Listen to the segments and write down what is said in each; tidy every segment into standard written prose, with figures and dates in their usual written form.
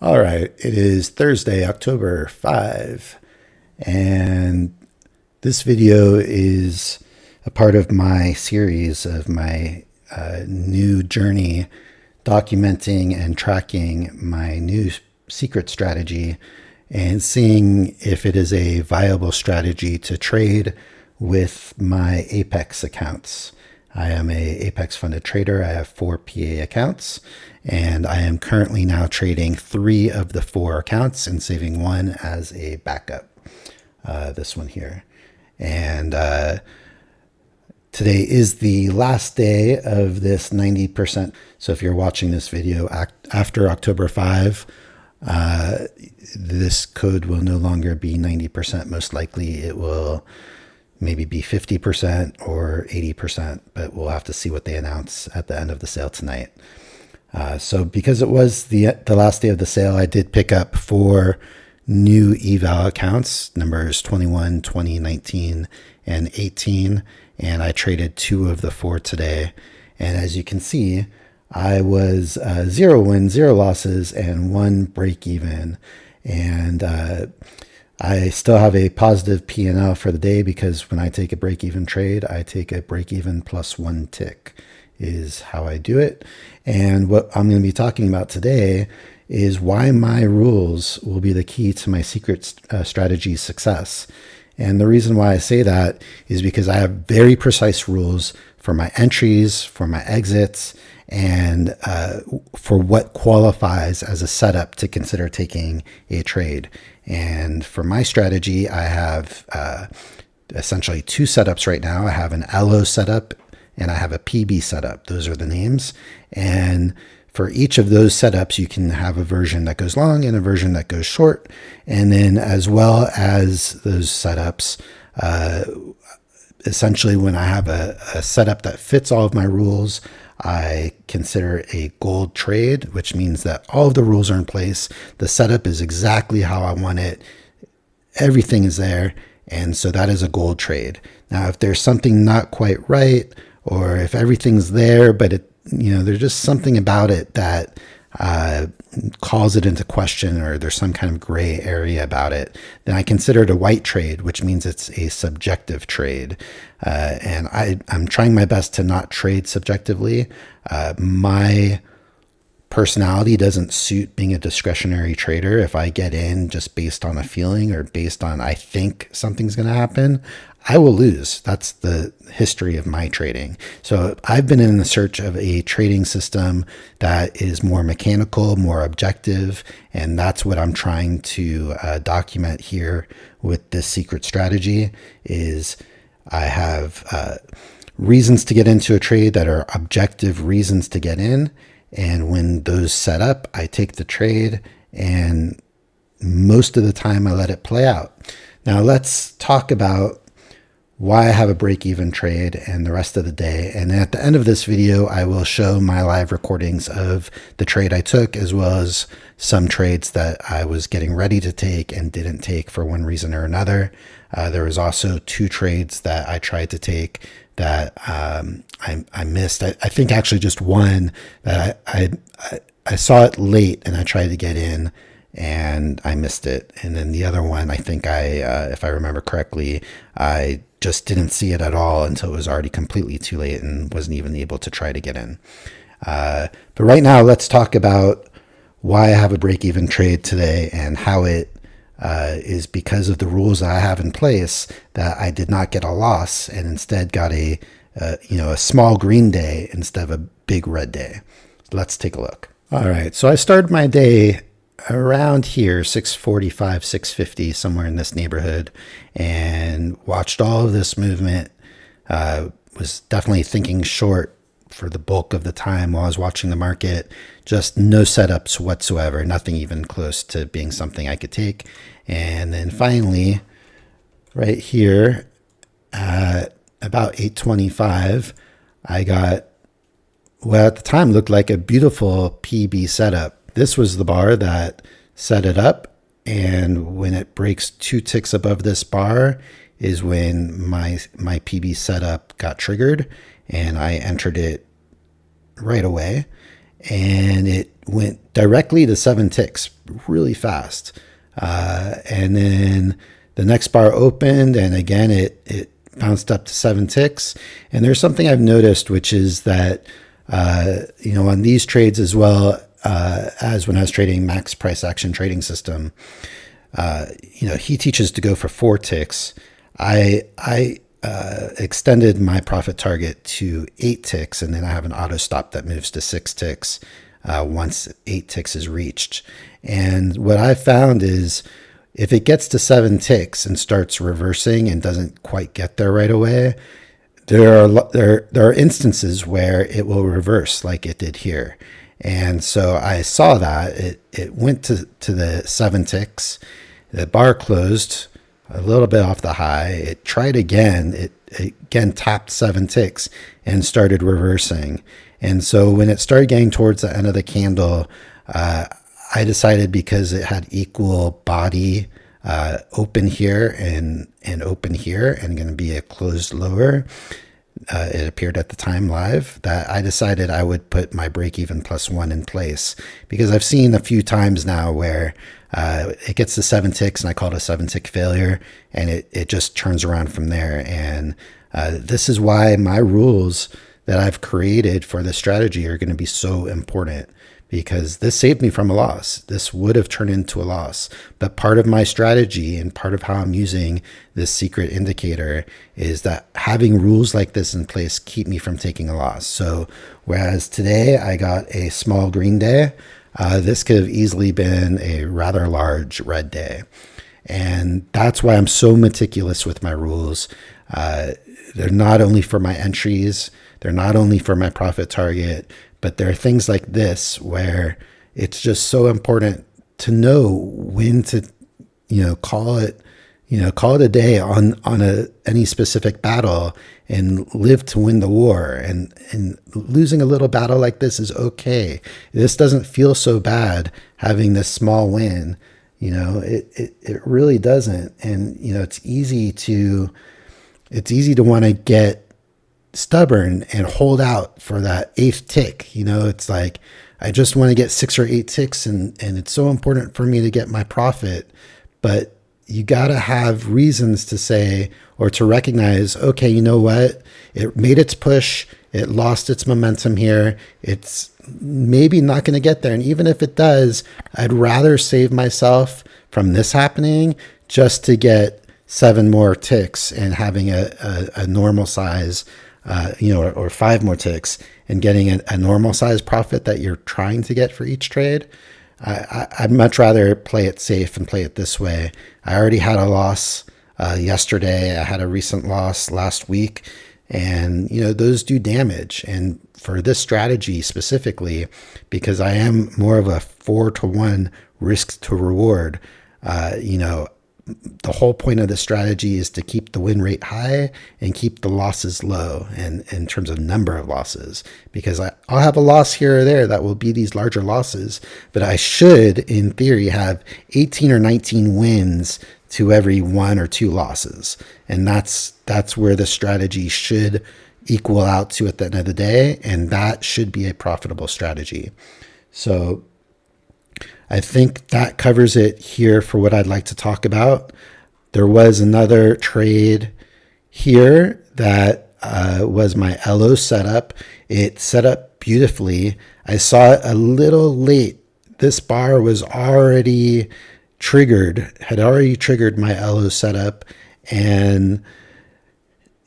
All right, it is Thursday, October 5, and this video is a part of my series of my new journey documenting and tracking my new secret strategy and seeing if it is a viable strategy to trade with my Apex accounts. I am a Apex funded trader. I have 4 PA accounts, and I am currently now trading 3 of the 4 accounts and saving 1 as a backup, this one here. And today is the last day of this 90%. So if you're watching this video after October 5, this code will no longer be 90%. Most likely it will maybe be 50% or 80%, but we'll have to see what they announce at the end of the sale tonight. So because it was the last day of the sale, I did pick up 4 new eval accounts, numbers 21, 20, 19, and 18, and I traded 2 of the 4 today. And as you can see, I was 0 wins, 0 losses, and 1 break even. And I still have a positive P&L for the day because when I take a break-even trade, I take a break-even plus 1 tick is how I do it. And what I'm going to be talking about today is why my rules will be the key to my secret strategy success. And the reason why I say that is because I have very precise rules for my entries, for my exits, and for what qualifies as a setup to consider taking a trade. And for my strategy, I have essentially 2 setups right now. I have an LO setup and I have a PB setup. Those are the names. And for each of those setups, you can have a version that goes long and a version that goes short. And then as well as those setups, essentially when I have a setup that fits all of my rules, I consider a gold trade, which means that all of the rules are in place. The setup is exactly how I want it. Everything is there. And so that is a gold trade. Now, if there's something not quite right, or if everything's there, but there's just something about it that calls it into question, or there's some kind of gray area about it, then I consider it a white trade, which means it's a subjective trade. And I'm trying my best to not trade subjectively. My personality doesn't suit being a discretionary trader. If I get in just based on a feeling or based on I think something's going to happen, I will lose. That's the history of my trading. So I've been in the search of a trading system that is more mechanical, more objective, and that's what I'm trying to document here with this secret strategy. Is I have reasons to get into a trade that are objective reasons to get in, and when those set up, I take the trade, and most of the time I let it play out. Now let's talk about why I have a break-even trade and the rest of the day. And at the end of this video, I will show my live recordings of the trade I took, as well as some trades that I was getting ready to take and didn't take for one reason or another. There was also 2 trades that I tried to take that I missed. I think actually just one that I saw it late and I tried to get in and I missed it. And then the other one, I think if I remember correctly, I just didn't see it at all until it was already completely too late and wasn't even able to try to get in. But right now, let's talk about why I have a break-even trade today and how it is because of the rules I have in place that I did not get a loss and instead got a small green day instead of a big red day. Let's take a look. All right, so I started my day around here, 6:45, 6:50, somewhere in this neighborhood, and watched all of this movement. Was definitely thinking short for the bulk of the time while I was watching the market. Just no setups whatsoever, nothing even close to being something I could take. And then finally, right here at about 8:25, I got what at the time looked like a beautiful PB setup. This was the bar that set it up, and when it breaks 2 ticks above this bar is when my PB setup got triggered, and I entered it right away. and it went directly to 7 ticks really fast. And then the next bar opened, and again, it bounced up to 7 ticks. And there's something I've noticed, which is that, on these trades as well, as when I was trading max price action trading system, he teaches to go for 4 ticks. I extended my profit target to 8 ticks, and then I have an auto stop that moves to 6 ticks once 8 ticks is reached. And what I found is if it gets to 7 ticks and starts reversing and doesn't quite get there right away, there are instances where it will reverse like it did here. And so I saw that it went to the 7 ticks. The bar closed a little bit off the high. It tried again. It again tapped 7 ticks and started reversing. And so when it started getting towards the end of the candle, I decided, because it had equal body open here and open here and going to be a closed lower, it appeared at the time live, that I decided I would put my break even +1 in place, because I've seen a few times now where it gets to 7 ticks and I call it a 7 tick failure, and it just turns around from there. And this is why my rules that I've created for this strategy are going to be so important, because this saved me from a loss. This would have turned into a loss. But part of my strategy and part of how I'm using this secret indicator is that having rules like this in place keep me from taking a loss. So whereas today I got a small green day, this could have easily been a rather large red day. And that's why I'm so meticulous with my rules. They're not only for my entries, they're not only for my profit target, but there are things like this where it's just so important to know when to, call it a day on any specific battle and live to win the war. And losing a little battle like this is okay. This doesn't feel so bad having this small win. It really doesn't. And, it's easy to want to get stubborn and hold out for that 8th tick. It's like, I just want to get 6 or 8 ticks and it's so important for me to get my profit. But you got to have reasons to say, or to recognize, okay, you know what? It made its push. It lost its momentum here. It's maybe not going to get there. And even if it does, I'd rather save myself from this happening just to get 7 more ticks and having a normal size, or 5 more ticks and getting a normal size profit that you're trying to get for each trade. I'd much rather play it safe and play it this way. I already had a loss yesterday. I had a recent loss last week, and those do damage. And for this strategy specifically, because I am more of a 4-to-1 risk to reward, the whole point of the strategy is to keep the win rate high and keep the losses low, and in terms of number of losses, because I'll have a loss here or there that will be these larger losses, but I should, in theory, have 18 or 19 wins to every 1 or 2 losses. And that's where the strategy should equal out to at the end of the day. And that should be a profitable strategy. So I think that covers it here for what I'd like to talk about. There was another trade here that was my LO setup. It set up beautifully. I saw it a little late. This bar was already had already triggered my LO setup. And,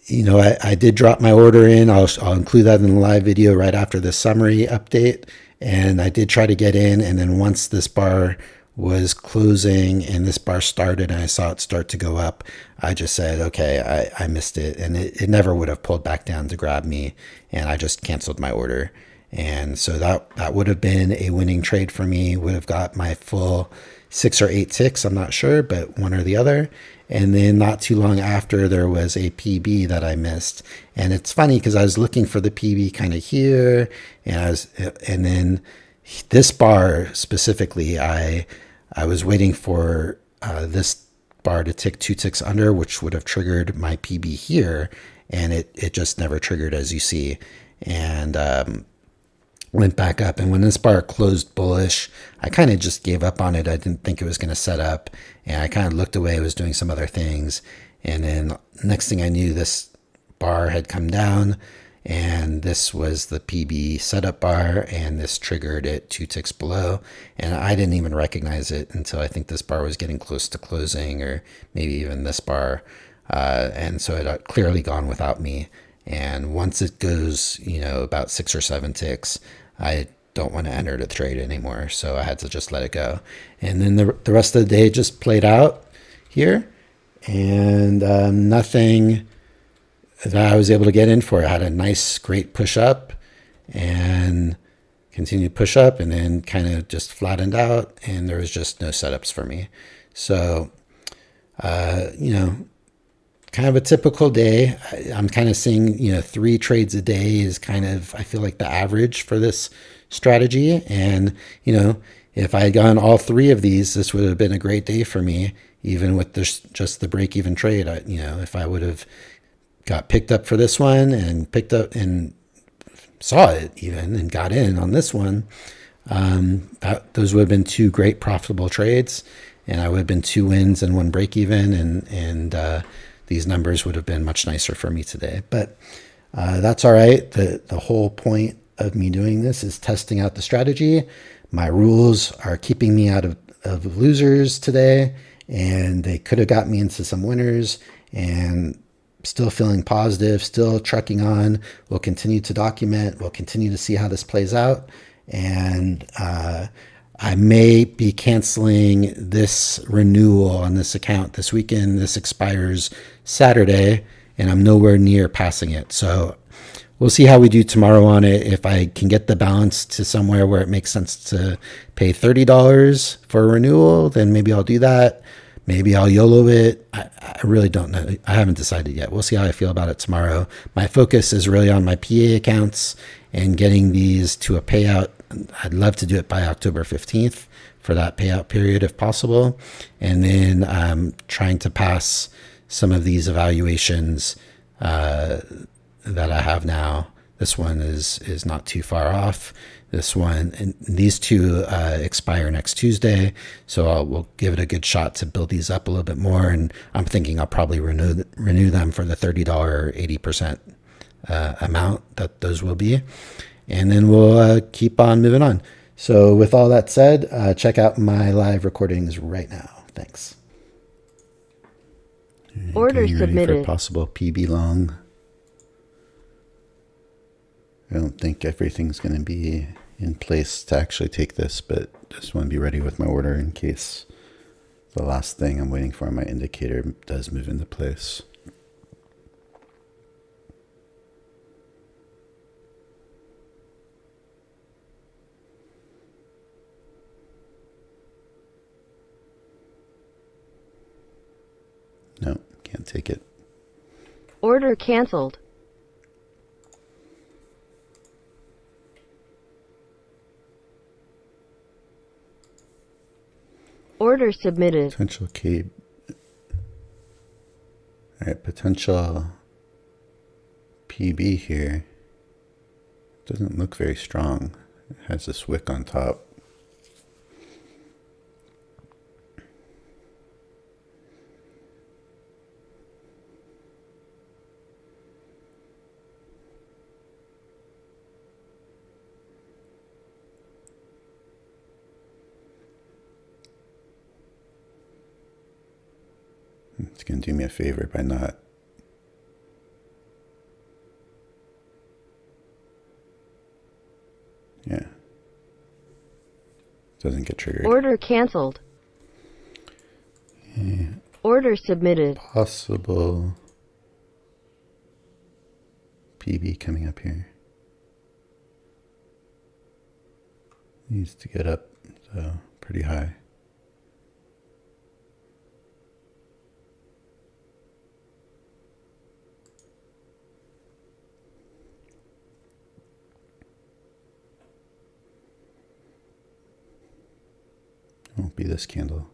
I did drop my order in. I'll include that in the live video right after the summary update. And I did try to get in, and then once this bar was closing and this bar started and I saw it start to go up, I just said, okay, I missed it. And it never would have pulled back down to grab me, and I just canceled my order. And so that would have been a winning trade for me, would have got my full 6 or 8 ticks, I'm not sure, but one or the other. And then not too long after, there was a PB that I missed. And it's funny because I was looking for the PB kind of here, and then this bar specifically, I was waiting for this bar to tick 2 ticks under, which would have triggered my PB here, and it just never triggered, as you see. And went back up. And when this bar closed bullish, I kind of just gave up on it. I didn't think it was going to set up, and I kind of looked away. I was doing some other things. And then next thing I knew, this bar had come down, and this was the PB setup bar, and this triggered it 2 ticks below. And I didn't even recognize it until I think this bar was getting close to closing, or maybe even this bar. And so it had clearly gone without me. And once it goes, about 6 or 7 ticks, I don't want to enter the trade anymore. So I had to just let it go. And then the rest of the day just played out here, and nothing that I was able to get in for. I had a nice, great push up and continued push up, and then kind of just flattened out, and there was just no setups for me. So, kind of a typical day. I'm kind of seeing, 3 trades a day is kind of, I feel like, the average for this strategy. And, if I had gone all 3 of these, this would have been a great day for me, even with just the break even trade. If I would have got picked up for this one and picked up and saw it even and got in on this one, those would have been 2 great profitable trades, and I would have been 2 wins and 1 break even, and these numbers would have been much nicer for me today. But that's all right. The whole point of me doing this is testing out the strategy. My rules are keeping me out of losers today, and they could have got me into some winners, and still feeling positive, still trucking on. We'll continue to document. We'll continue to see how this plays out. And I may be canceling this renewal on this account this weekend. This expires Saturday, and I'm nowhere near passing it. So we'll see how we do tomorrow on it. If I can get the balance to somewhere where it makes sense to pay $30 for a renewal, then maybe I'll do that. Maybe I'll YOLO it. I really don't know. I haven't decided yet. We'll see how I feel about it tomorrow. My focus is really on my PA accounts and getting these to a payout. I'd love to do it by October 15th for that payout period if possible. And then trying to pass some of these evaluations that I have now. This one is not too far off. This one, and these 2 expire next Tuesday, so we'll give it a good shot to build these up a little bit more. And I'm thinking I'll probably renew them for the $30 or 80% amount that those will be, and then we'll keep on moving on. So with all that said, check out my live recordings right now. Thanks. Order Getting ready submitted. for possible PB long. I don't think everything's going to be in place to actually take this, but just want to be ready with my order in case the last thing I'm waiting for, my indicator, does move into place. No, can't take it. Order canceled. Order submitted. Potential K. All right, potential PB here. Doesn't look very strong. It has this wick on top. It's going to do me a favor by not. Yeah. Doesn't get triggered. Order canceled. Yeah. Order submitted. Possible PB coming up here. Needs to get up, so pretty high. Won't be this candle.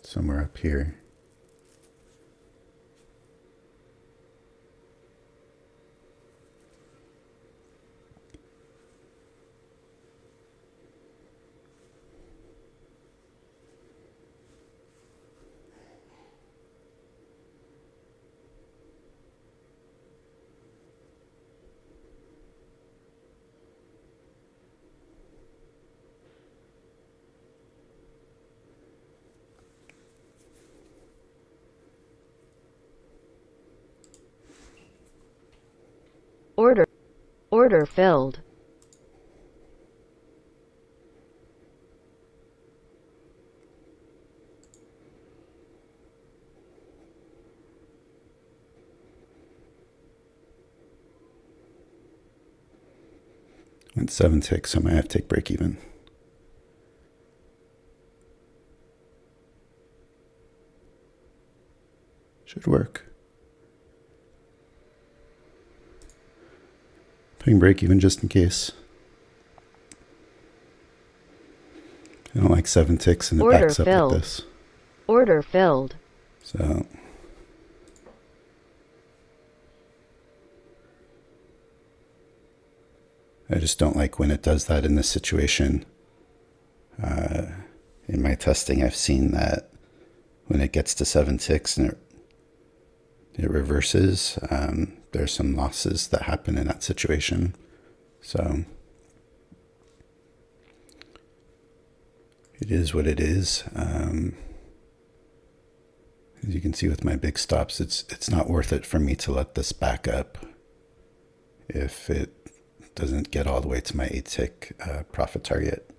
Somewhere up here. Order filled. Went 7 ticks, so I might have to take break even. Should work. Putting break even just in case. I don't like 7 ticks and it Order backs up filled. like this. Order filled. So I just don't like when it does that in this situation. In my testing, I've seen that when it gets to 7 ticks and it reverses, there's some losses that happen in that situation. So it is what it is. As you can see with my big stops, it's not worth it for me to let this back up if it doesn't get all the way to my 8 tick profit target,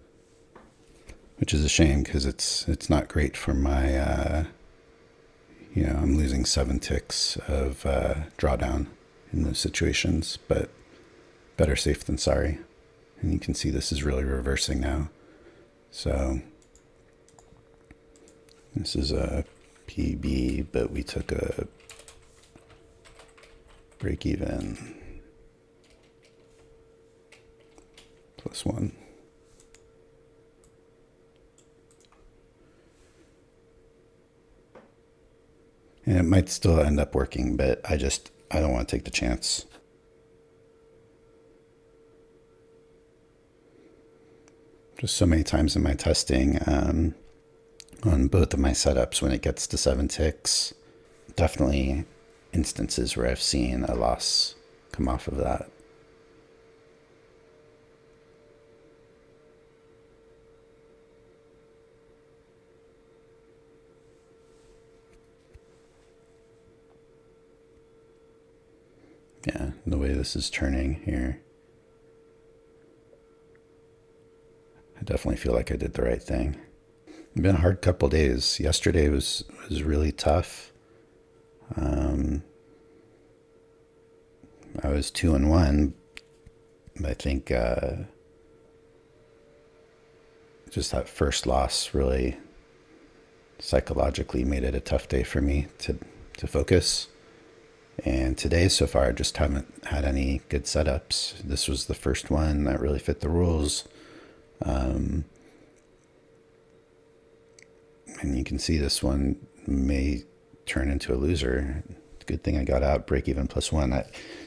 which is a shame because it's not great for my I'm losing 7 ticks of drawdown in those situations, but better safe than sorry. And you can see this is really reversing now. So this is a PB, but we took a break even +1. And it might still end up working, but I don't want to take the chance. Just so many times in my testing, on both of my setups, when it gets to 7 ticks, definitely instances where I've seen a loss come off of that. Yeah, the way this is turning here, I definitely feel like I did the right thing. It's been a hard couple days. Yesterday was really tough. I was 2-1. I think just that first loss really psychologically made it a tough day for me to focus. And today, so far, I just haven't had any good setups. This was the first one that really fit the rules. And you can see this one may turn into a loser. Good thing I got out break even +1.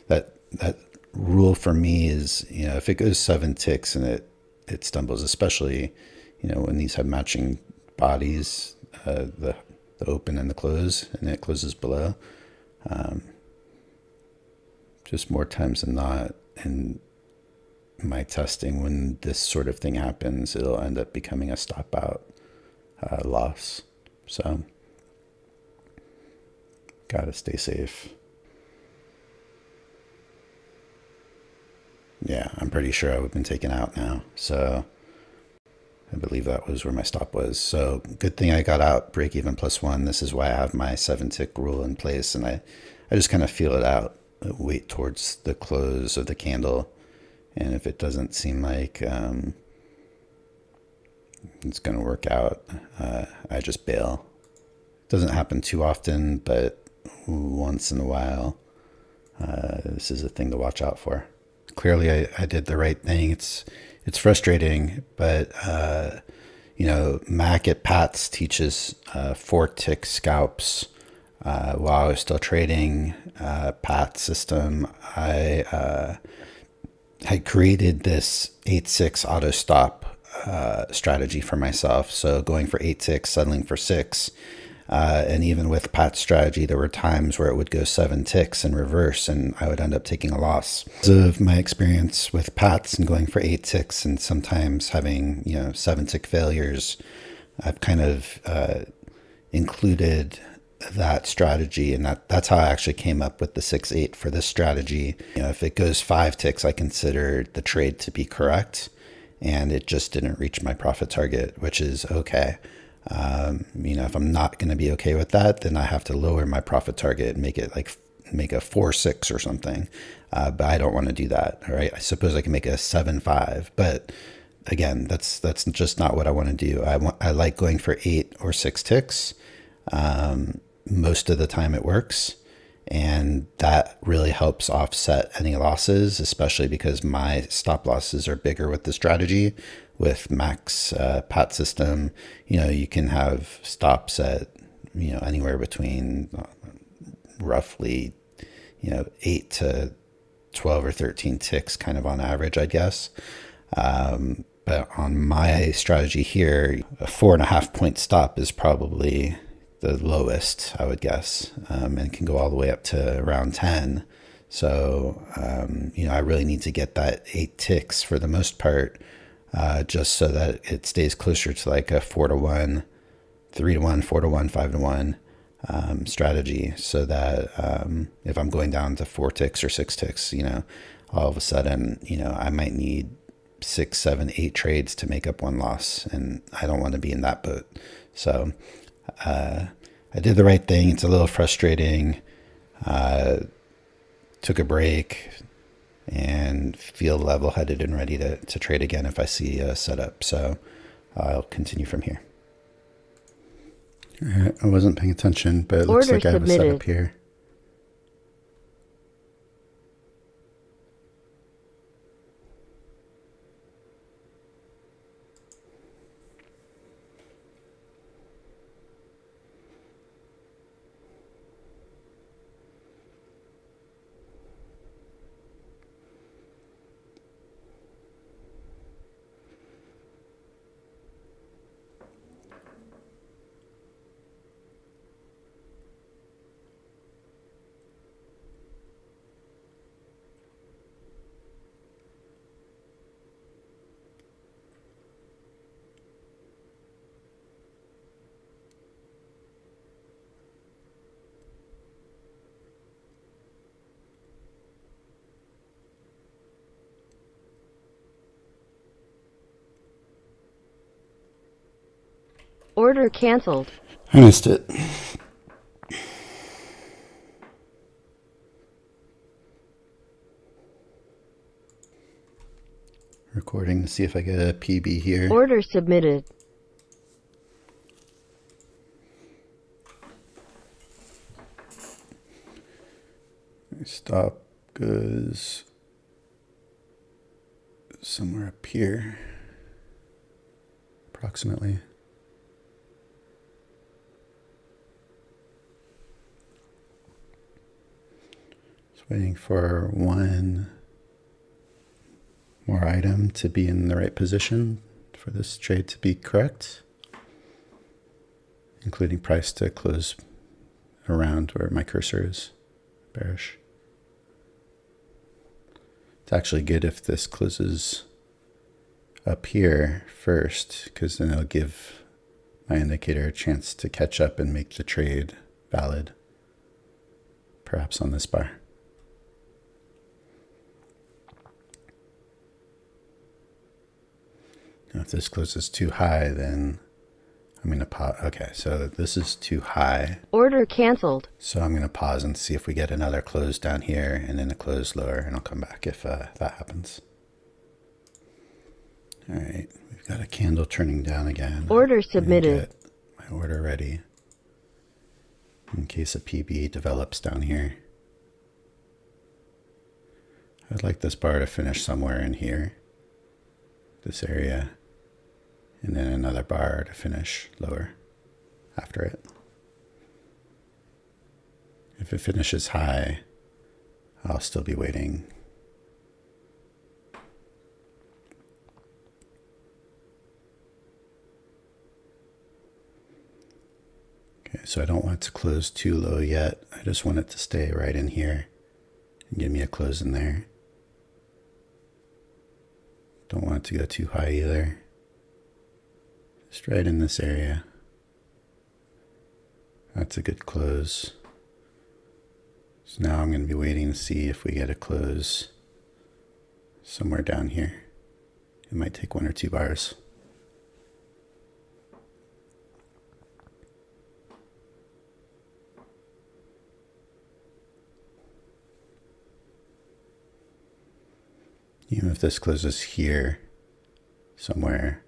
That rule for me is, if it goes 7 ticks and it stumbles, especially, when these have matching bodies, the open and the close, and it closes below. Just more times than not in my testing, when this sort of thing happens, it'll end up becoming a stop out loss. So gotta stay safe. Yeah, I'm pretty sure I would have been taken out now. So I believe that was where my stop was. So good thing I got out break even +1. This is why I have my 7 tick rule in place, and I just kind of feel it out, wait towards the close of the candle, and if it doesn't seem like it's going to work out, I just bail. It doesn't happen too often, but once in a while, this is a thing to watch out for. Clearly, I did the right thing. It's frustrating, but Mac at Pat's teaches 4-tick scalps. While I was still trading Pat's system, I had created this 8-6 auto stop strategy for myself. So going for 8-6, settling for 6. And even with Pat's strategy, there were times where it would go 7 ticks in reverse and I would end up taking a loss. Because of my experience with Pat's and going for 8 ticks and sometimes having, 7-tick failures, I've kind of included that strategy, and that's how I actually came up with the 6-8 for this strategy. If it goes 5 ticks, I consider the trade to be correct, and it just didn't reach my profit target, which is okay. If I'm not going to be okay with that, then I have to lower my profit target and make a 4-6 or something. But I don't want to do that. All right. I suppose I can make a 7-5, but again, that's just not what I want to do. I like going for 8 or 6 ticks. Most of the time it works, and that really helps offset any losses, especially because my stop losses are bigger with the strategy. With Mac's Pat system, you can have stops at anywhere between roughly 8 to 12 or 13 ticks kind of on average, I guess. But on my strategy here, a 4.5 point stop is probably the lowest, I would guess, and can go all the way up to around 10. So, I really need to get that 8 ticks for the most part, just so that it stays closer to like a 4-to-1, 3-to-1, 4-to-1, 5-to-1 strategy, so that if I'm going down to 4 ticks or 6 ticks, all of a sudden, I might need 6, 7, 8 trades to make up one loss, and I don't want to be in that boat. So I did the right thing. It's a little frustrating. Took a break and feel level-headed and ready to trade again if I see a setup. So I'll continue from here. All right, I wasn't paying attention, but it looks like I have a setup here. Order canceled. I missed it. Recording to see if I get a PB here. Order submitted. Stop goes somewhere up here, approximately. Just waiting for one more item to be in the right position for this trade to be correct, including price to close around where my cursor is, bearish. It's actually good if this closes up here first, because then it'll give my indicator a chance to catch up and make the trade valid, perhaps on this bar. Now, if this closes too high, then I'm going to pause. Okay, so this is too high. Order canceled. So I'm going to pause and see if we get another close down here and then a close lower, and I'll come back if that happens. All right, we've got a candle turning down again. Order submitted. Get my order ready in case a PB develops down here. I'd like this bar to finish somewhere in here, this area. and then another bar to finish lower after it. If it finishes high, I'll still be waiting. Okay, so I don't want it to close too low yet. I just want it to stay right in here and give me a close in there. Don't want it to go too high either. Just right in this area. That's a good close. So now I'm going to be waiting to see if we get a close somewhere down here. It might take 1 or 2 bars. Even if this closes here somewhere,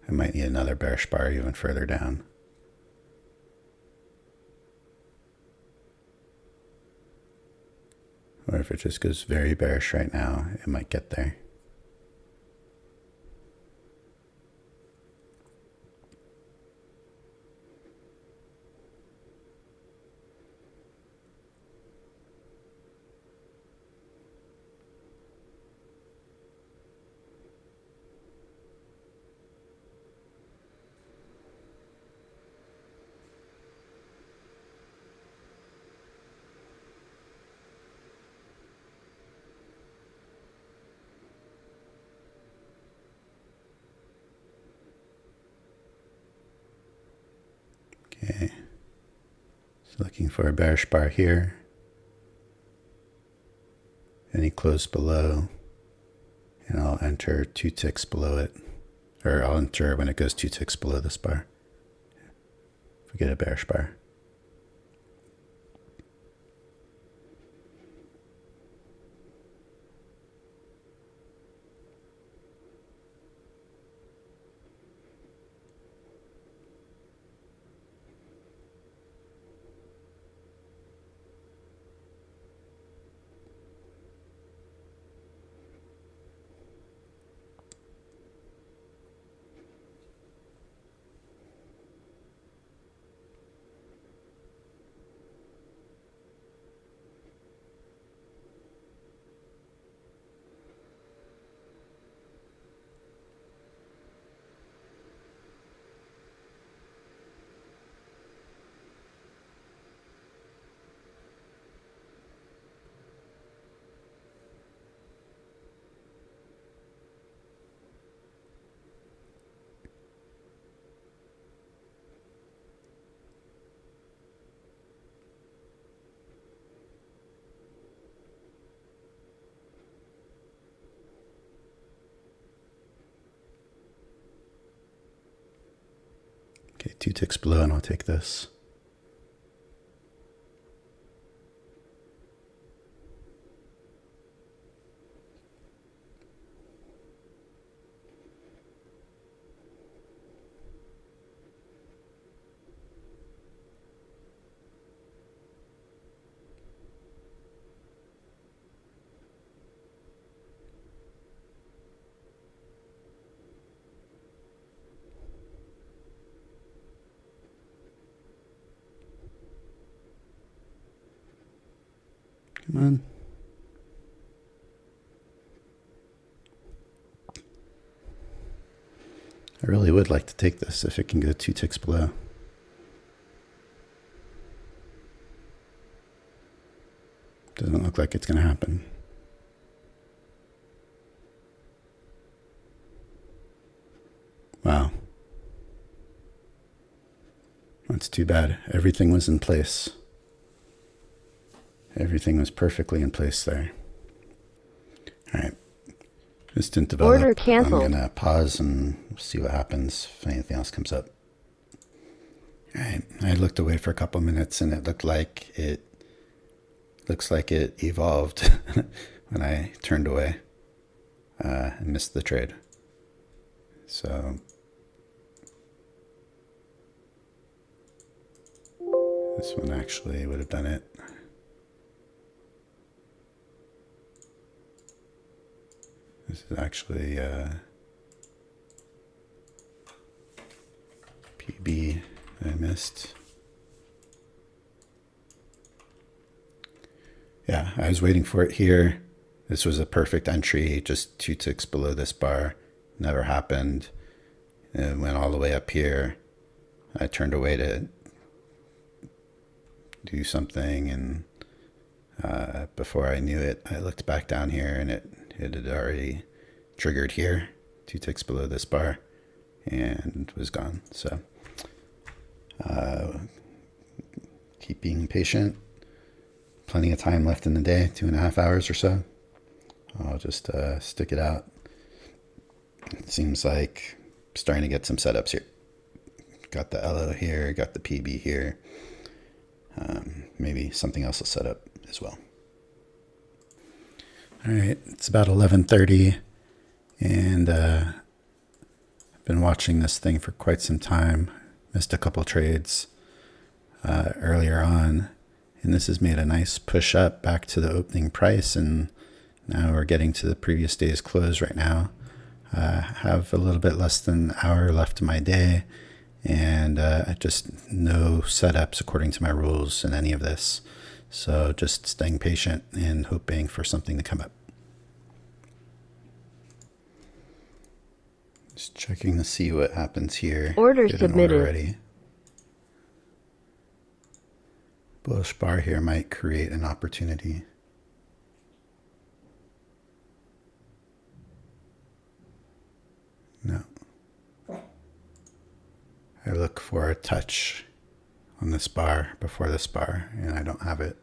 I might need another bearish bar even further down. Or if it just goes very bearish right now, it might get there. Okay, so looking for a bearish bar here. Any close below, and I'll enter 2 ticks below it, or I'll enter when it goes 2 ticks below this bar. If we get a bearish bar. Okay, 2 ticks below and I'll take this. Come on. I really would like to take this if it can go 2 ticks below. Doesn't look like it's going to happen. Wow. That's too bad. Everything was in place. Everything was perfectly in place there. All right. This didn't develop. Order canceled. I'm going to pause and see what happens if anything else comes up. All right. I looked away for a couple minutes and it looks like it evolved when I turned away and missed the trade. So this one actually would have done it. This is actually missed. Yeah, I was waiting for it here. This was a perfect entry, just 2 ticks below this bar. Never happened. It went all the way up here. I turned away to do something, and before I knew it, I looked back down here, and it had already triggered here, 2 ticks below this bar, and was gone. So keep being patient. Plenty of time left in the day, 2.5 hours or so. I'll just stick it out. It seems like I'm starting to get some setups here. Got the LO here, got the PB here. Maybe something else will set up as well. All right, it's about 11:30, and I've been watching this thing for quite some time. Missed a couple trades earlier on, and this has made a nice push up back to the opening price, and now we're getting to the previous day's close right now. I have a little bit less than an hour left in my day, and just no setups according to my rules in any of this. So just staying patient and hoping for something to come up. Just checking to see what happens here. Order Get an submitted. order ready. Bullish bar here might create an opportunity. No. I look for a touch on this bar before this bar, and I don't have it.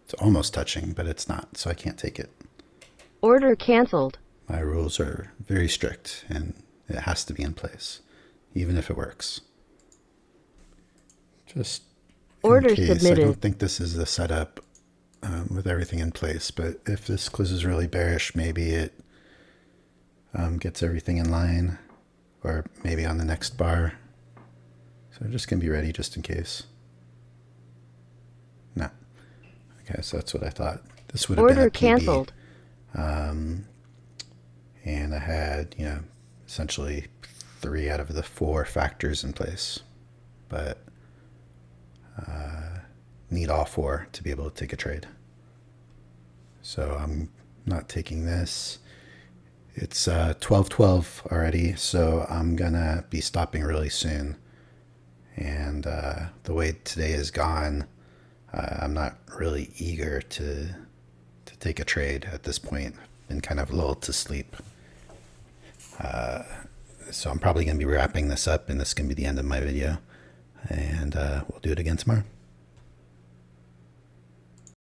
It's almost touching, but it's not, so I can't take it. Order canceled. My rules are very strict, and it has to be in place, even if it works. Just in Order case, I submitted. don't think this is the setup with everything in place, but if this closes really bearish, maybe it gets everything in line, or maybe on the next bar. So I'm just going to be ready just in case. No. Okay, so that's what I thought. This would have been Order a PB. canceled. And I had, essentially 3 out of the 4 factors in place, but need all 4 to be able to take a trade. So I'm not taking this. It's 12:12 already, so I'm gonna be stopping really soon. And the way today is gone, I'm not really eager to take a trade at this point. Been kind of lulled to sleep. So I'm probably going to be wrapping this up, and this is going to be the end of my video. And we'll do it again tomorrow.